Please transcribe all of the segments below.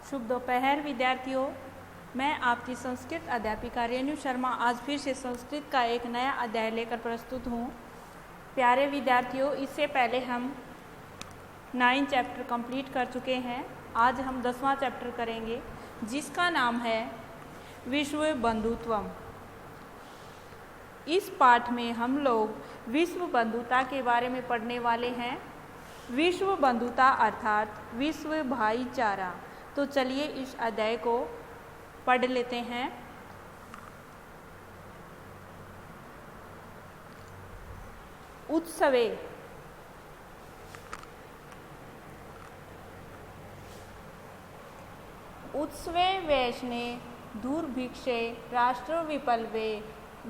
शुभ दोपहर विद्यार्थियों। मैं आपकी संस्कृत अध्यापिका रेणु शर्मा आज फिर से संस्कृत का एक नया अध्याय लेकर प्रस्तुत हूँ। प्यारे विद्यार्थियों, इससे पहले हम 9 चैप्टर कंप्लीट कर चुके हैं। आज हम 10वां चैप्टर करेंगे जिसका नाम है विश्व बंधुत्वम। इस पाठ में हम लोग विश्व बंधुता के बारे में पढ़ने वाले हैं। विश्व बंधुता अर्थात विश्व भाईचारा। तो चलिए इस अध्याय को पढ़ लेते हैं। उत्सवे उत्सवे वैष्णे दुर्भिक्षे राष्ट्रविप्लवे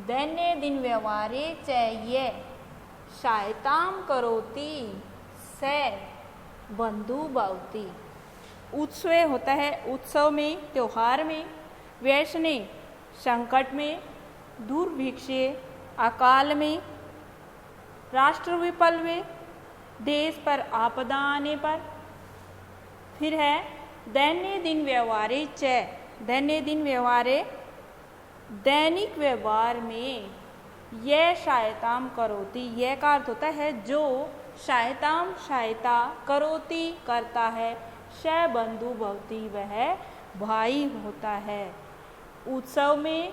दैनन्दिन व्यवहारे च ये सहायतां करोति स बंधु भवति। उत्सवे होता है उत्सव में, त्योहार में, वैष्णे संकट में, दुर्भिक्षे अकाल में, राष्ट्रविप्लवे देश पर आपदा आने पर, फिर है दैनन्दिन व्यवहारे च, दैनन्दिन व्यवहारे दैनिक व्यवहार में, यह सहायताम करोति, यह का अर्थ होता है जो सहायताम सहायता करोति करता है, स बंधु भवति वह भाई होता है। उत्सव में,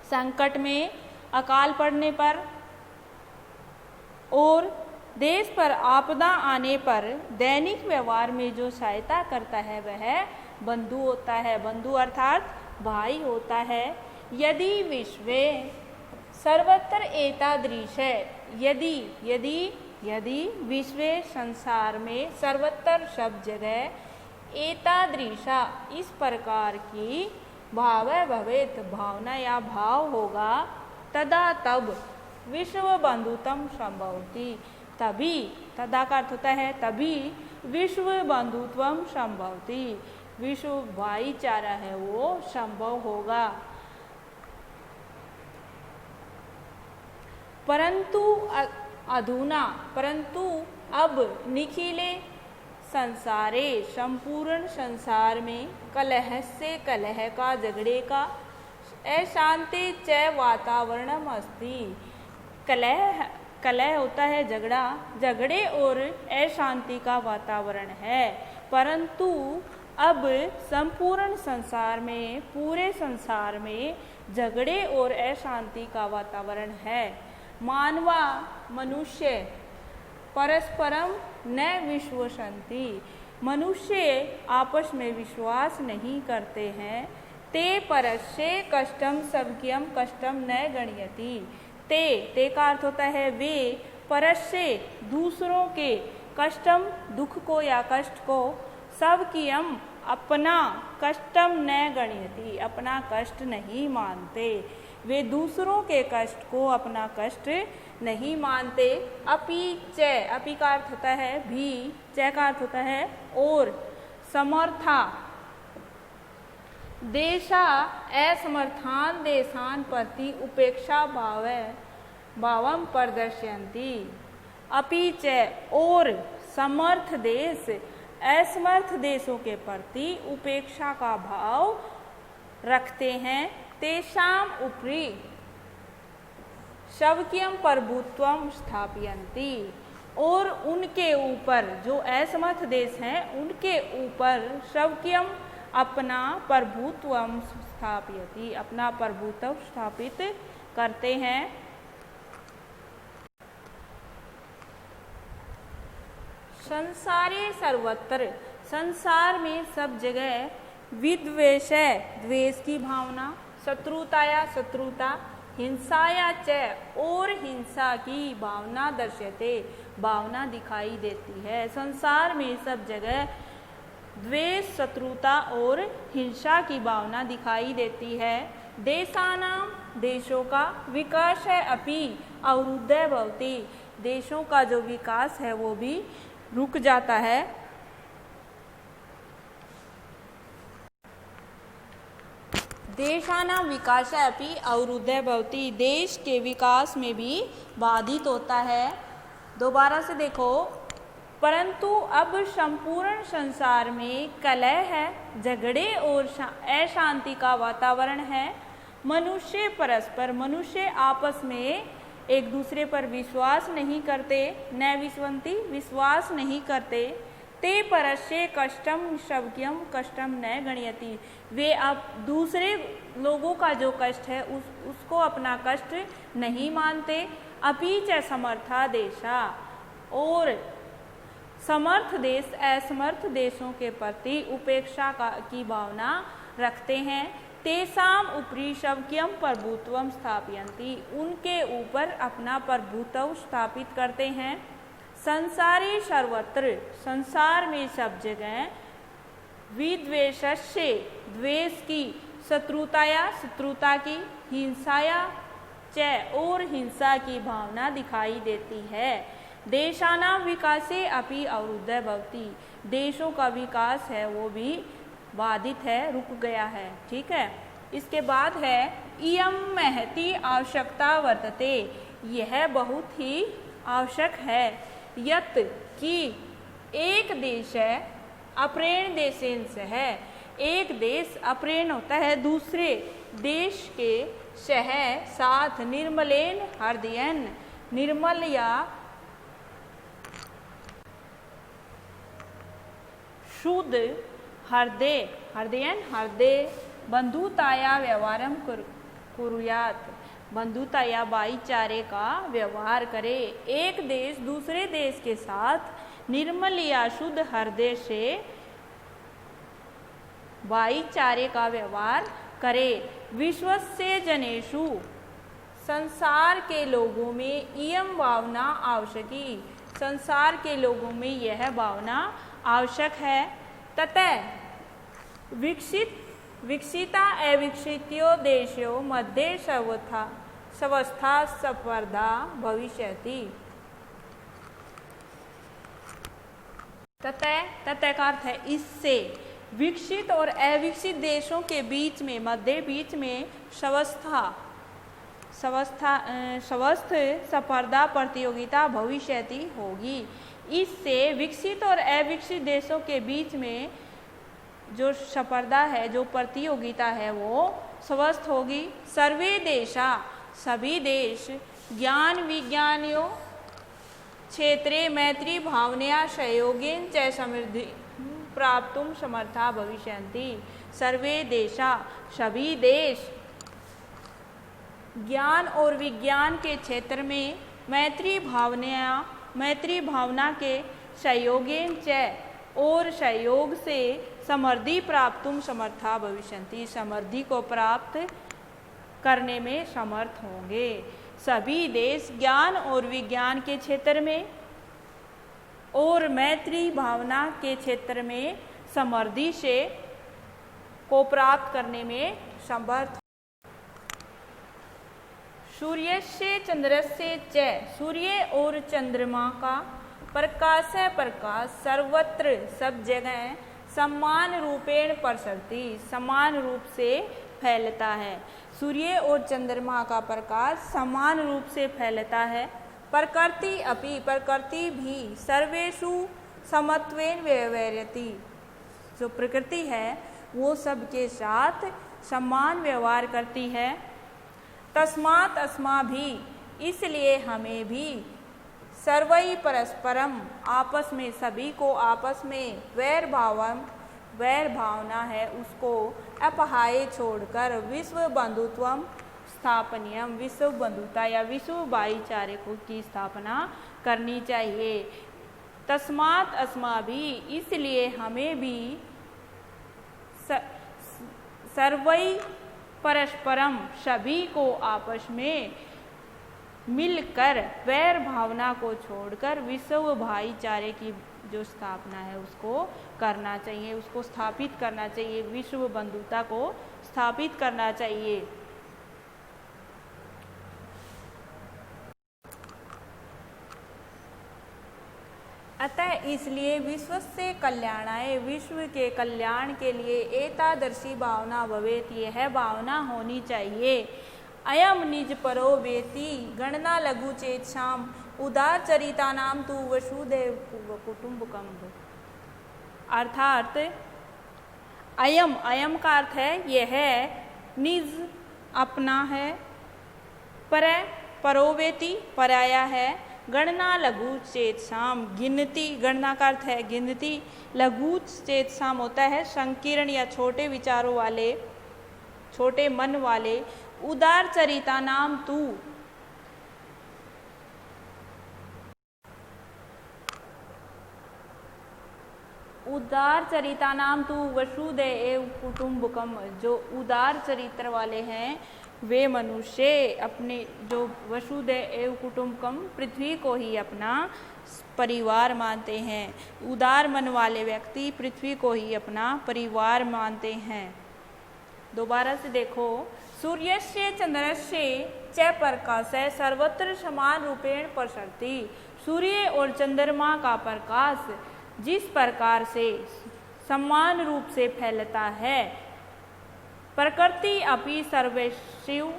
संकट में, अकाल पड़ने पर और देश पर आपदा आने पर दैनिक व्यवहार में जो सहायता करता है वह बंधु होता है। बंधु अर्थात भाई होता है। यदि विश्वे सर्वत्र एतादृश है, यदि विश्व संसार में सर्वत्र सब जगह एतादृशा इस प्रकार की भाव भवेत भावना या भाव होगा, तदा तब विश्व बंधुत्वम संभवति, तभी, तदा का अर्थ होता है तभी विश्व बंधुत्वम संभवति, विश्व भाईचारा है वो संभव होगा। परंतु अब निखिले संसारे संपूर्ण संसार में कलह से, कलह का, झगड़े का, अशांति च वातावरणम अस्ति। कलह होता है झगड़ा, झगड़े और अशांति का वातावरण है। परंतु अब संपूर्ण संसार में, पूरे संसार में झगड़े और अशांति का वातावरण है। मानवा मनुष्य परस्परम न विश्वसन्ति, मनुष्य आपस में विश्वास नहीं करते हैं। ते परस्य कष्टम स्वकीयम कष्टम न गणयति, ते का अर्थ होता है वे, परस्य दूसरों के, कष्टम दुख को या कष्ट को, स्वकीयम अपना, कष्टम न गणयति अपना कष्ट नहीं मानते, वे दूसरों के कष्ट को अपना कष्ट नहीं मानते। अपि च, अपि का अर्थ होता है भी, च का अर्थ होता है और, समर्था देशा असमर्थान देशान प्रति उपेक्षा भावम प्रदर्शयन्ति। अपि च और समर्थ देश असमर्थ देशों के प्रति उपेक्षा का भाव रखते हैं। तेषाम उपरि स्वकीयम प्रभुत्वम स्थापयन्ति, और उनके ऊपर, जो असमर्थ देश हैं उनके ऊपर स्वकीयम अपना प्रभुत्वम स्थापयति, अपना प्रभुत्व स्थापित करते हैं। संसारे सर्वत्र, संसार में सब जगह, विद्वेष द्वेष की भावना, शत्रुताया शत्रुता, हिंसाया च और हिंसा की भावना दर्शते, भावना दिखाई देती है। संसार में सब जगह द्वेष, शत्रुता और हिंसा की भावना दिखाई देती है। देशानाम देशों का, विकास है अपि अवरुद्ध भवति, देशों का जो विकास है वो भी रुक जाता है। देशानां विकास अपि अवरुद्ध भवति, देश के विकास में भी बाधित होता है। दोबारा से देखो, परंतु अब संपूर्ण संसार में कलह है, झगड़े और अशांति का वातावरण है। मनुष्य आपस में एक दूसरे पर विश्वास नहीं करते, न विश्वंती विश्वास नहीं करते। ते परस्य कष्टम शवक्यम कष्टम न गणयति, वे अब दूसरे लोगों का जो कष्ट है उसको अपना कष्ट नहीं मानते। अपि च समर्था देशा, और समर्थ देश असमर्थ देशों के प्रति उपेक्षा की भावना रखते हैं। तेसाम उपरि शवक्यम प्रभुत्वम स्थापयन्ति, उनके ऊपर अपना प्रभुत्व स्थापित करते हैं। संसारी सर्वत्र, संसार में सब जगह, विद्वेषस्य, द्वेष की, शत्रुता की, हिंसाया च, और हिंसा की भावना दिखाई देती है। देशानां विकासे अपि अवरुद्ध भवति, देशों का विकास है वो भी बाधित है, रुक गया है। ठीक है, इसके बाद है इयं महती आवश्यकता वर्तते, यह बहुत ही आवश्यक है। यत कि एक देश है अप्रेण देशेन सह, एक देश अप्रेण होता है दूसरे देश के सह साथ, निर्मलेन हृदयन, निर्मल या शुद्ध हृदय बंधुताया व्यवहारम कुरुयात, बंधुता या भाईचारे का व्यवहार करे। एक देश दूसरे देश के साथ निर्मल या शुद्ध हृदय से भाईचारे का व्यवहार करे। विश्वस्य जनेषु, संसार के लोगों में इयं भावना आवश्यकी, संसार के लोगों में यह भावना आवश्यक है। ततः विकसिता अविकसितो देशो मध्ये स्वस्था स्पर्धा भविष्यति। ततः का अर्थ है इससे, विकसित और अविकसित देशों के बीच में, मध्य बीच में स्वस्थ स्पर्धा प्रतियोगिता भविष्यति होगी। इससे विकसित और अविकसित देशों के बीच में जो स्पर्धा है, जो प्रतियोगिता है वो स्वस्थ होगी। सर्वे देशा, सभी देश, ज्ञान विज्ञानियों क्षेत्रे मैत्री भावनया सहयोगेन च समृद्धि प्राप्तुम समर्था भविष्यन्ति। सर्वे देशा, सभी देश, ज्ञान और विज्ञान के क्षेत्र में मैत्री भावना के सहयोगेन च, और सहयोग से समृद्धि प्राप्तुम समर्था भविष्यन्ति, समृद्धि को प्राप्त करने में समर्थ होंगे। सभी देश ज्ञान और विज्ञान के क्षेत्र में और मैत्री भावना के क्षेत्र में समृद्धि से को प्राप्त करने में समर्थ। सूर्यस्य चंद्रस्य च, सूर्य और चंद्रमा का प्रकाश सर्वत्र, सब जगह समान रूपेण प्रसरति, समान रूप से फैलता है। सूर्य और चंद्रमा का प्रकाश समान रूप से फैलता है। प्रकृति अपि, प्रकृति भी, सर्वेषु समत्वेन व्यवहरति, जो प्रकृति है वो सबके साथ समान व्यवहार करती है। तस्मात् अस्माभिः, इसलिए हमें भी, सर्वै परस्परम, आपस में, सभी को आपस में, वैर भावना है उसको अपहाय छोड़कर विश्व बंधुत्वम स्थापनीयम, विश्व बंधुता या विश्व भाईचारे की स्थापना करनी चाहिए। तस्मात् अस्माभिः, इसलिए हमें भी, सर्वै परस्परम, सभी को आपस में मिलकर, वैर भावना को छोड़कर विश्व भाईचारे की जो स्थापना है उसको करना चाहिए, उसको स्थापित करना चाहिए, विश्व बंधुता को स्थापित करना चाहिए। अतः इसलिए विश्व से कल्याणाय, विश्व के कल्याण के लिए एतादर्शी भावना भवेत, यह भावना होनी चाहिए। अयम निज परो वेति गणना लघु चेतसाम उदार चरिता नाम तु वसुदेव कुटुंबकम। अर्थात अयम, अयम का अर्थ है यह, निज अपना है, पर परोवेति पराया है, गणना लघु चेतसाम गिनती, गणना का अर्थ है गिनती, लघु चेतसाम होता है संकीर्ण या छोटे विचारों वाले, छोटे मन वाले, उदार चरिता नाम तू, उदार चरिता नाम तू वसुदेव कुटुंबकम, जो उदार चरित्र वाले हैं वे मनुष्य अपने, जो वसुदेव कुटुंबकम पृथ्वी को ही अपना परिवार मानते हैं। उदार मन वाले व्यक्ति पृथ्वी को ही अपना परिवार मानते हैं। दोबारा से देखो, सूर्यस्य चंद्रस्य च प्रकाशः सर्वत्र समान रूपेण प्रसरति। सूर्य और चंद्रमा का प्रकाश जिस प्रकार से समान रूप से फैलता है, प्रकृति अपि सर्वस्व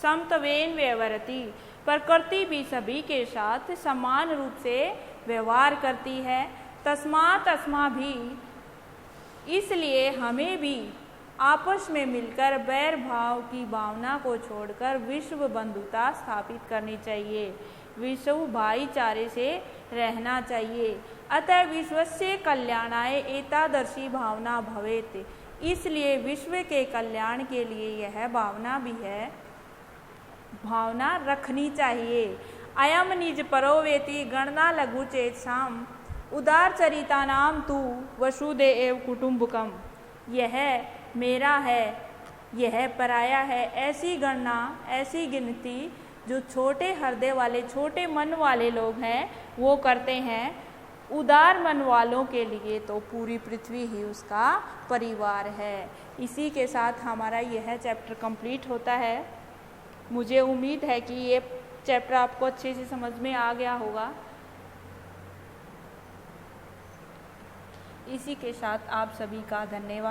समत्वेन व्यवहरति, प्रकृति भी सभी के साथ समान रूप से व्यवहार करती है। तस्मात् अस्माभिः, इसलिए हमें भी आपस में मिलकर बैर भाव की भावना को छोड़कर विश्व बंधुता स्थापित करनी चाहिए, विश्व भाईचारे से रहना चाहिए। अतः विश्वस्य कल्याणाय एतादृशी भावना भवेत्, इसलिए विश्व के कल्याण के लिए यह भावना भी है, भावना रखनी चाहिए। अयम निज परो वेति गणना लघु चेतसाम उदार चरिता नाम तू वसुदेव कुटुंबकम, यह मेरा है, यह पराया है, ऐसी गणना, ऐसी गिनती जो छोटे हृदय वाले, छोटे मन वाले लोग हैं वो करते हैं। उदार मन वालों के लिए तो पूरी पृथ्वी ही उसका परिवार है। इसी के साथ हमारा यह चैप्टर कंप्लीट होता है। मुझे उम्मीद है कि ये चैप्टर आपको अच्छे से समझ में आ गया होगा। इसी के साथ आप सभी का धन्यवाद।